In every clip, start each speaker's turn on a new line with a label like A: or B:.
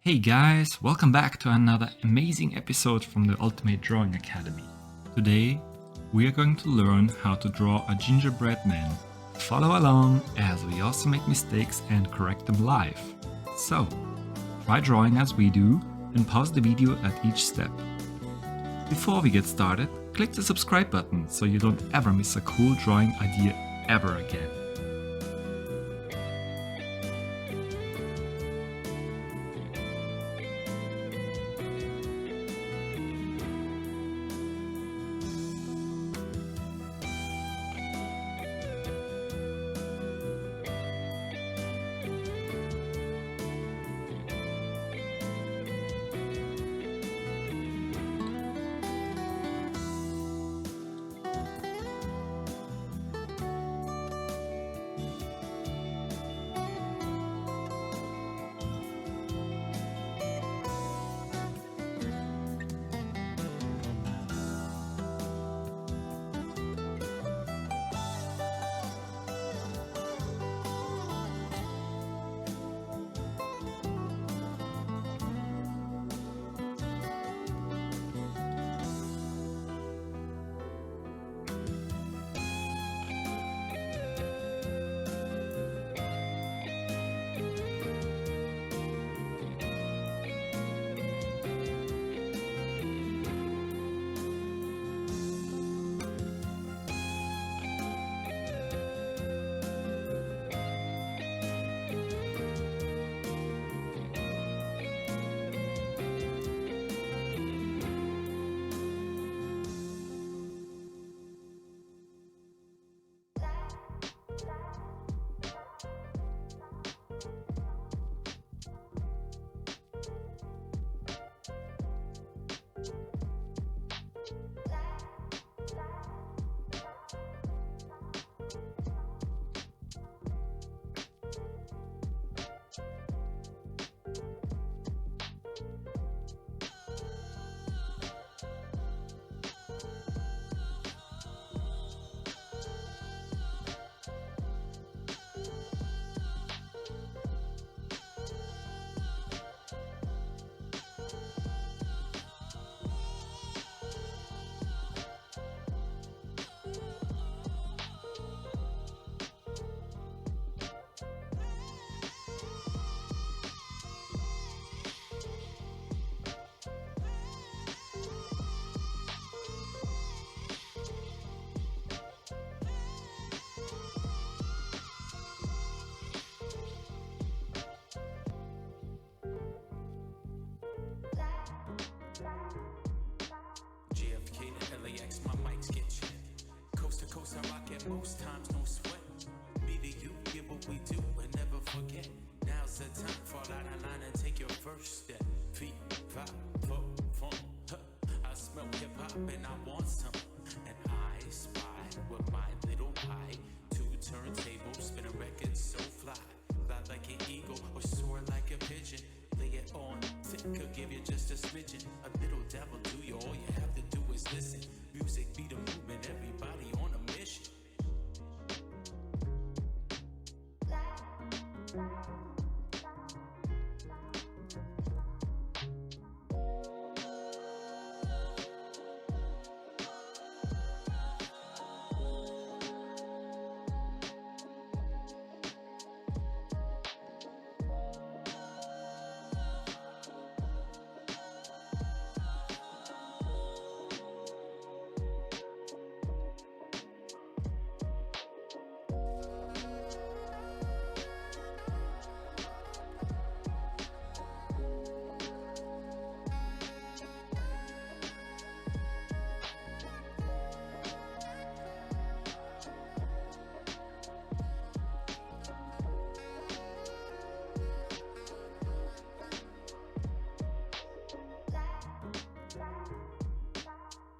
A: Hey guys, welcome back to another amazing episode from the Ultimate Drawing Academy. Today, we are going to learn how to draw a gingerbread man. Follow along as we also make mistakes and correct them live. So, try drawing as we do and pause the video at each step. Before we get started, click the subscribe button so you don't ever miss a cool drawing idea ever again.
B: JFK to LAX, my mics get checked. Coast to coast, I rock it most times, no sweat. Me to you, get what we do and never forget. Now's the time, fall out of line and take your first step. Feet, five, four, four, huh. I smell hip hop and I want some. And I spy with my little pie. Two turntables, spin a record so fly. Fly like an eagle or soar like a pigeon. Lay it on thick, could give you just a smidgen. A little devil do you, all you have to do is listen. Music be the movement, everybody on a mission.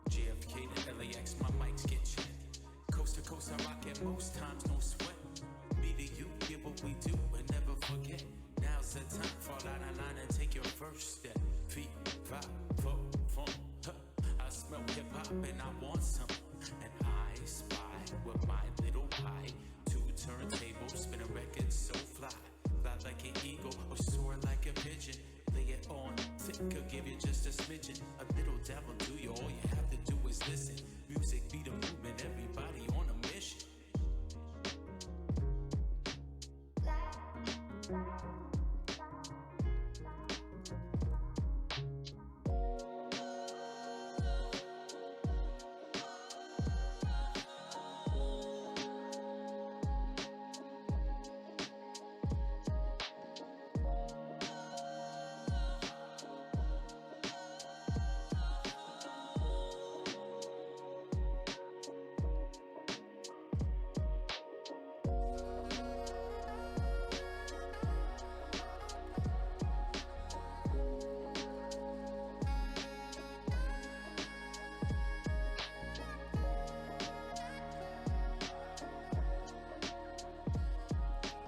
B: JFK to LAX, my mics get checked. Coast to coast, I rock it most times, no sweat. Me to you, get what we do and never forget. Now's the time, fall out of line and take your first step. Feet, five, four, four, huh. I smell hip hop and I want some. And I spy with my little pie. Two turntables, spin a record so fly. Fly like an eagle or soar like a pigeon. Lay it Could give you just a smidgen, a little dabble to you. All you have to do is listen. Music be the movement, everybody on a mission.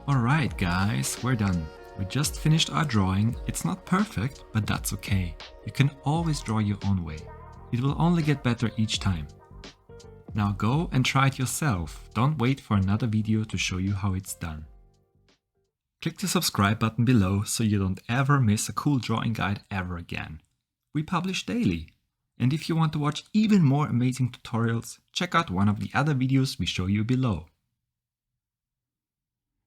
A: Alright guys, we're done. We just finished our drawing. It's not perfect, but that's okay. You can always draw your own way. It will only get better each time. Now go and try it yourself. Don't wait for another video to show you how it's done. Click the subscribe button below so you don't ever miss a cool drawing guide ever again. We publish daily. And if you want to watch even more amazing tutorials, check out one of the other videos we show you below.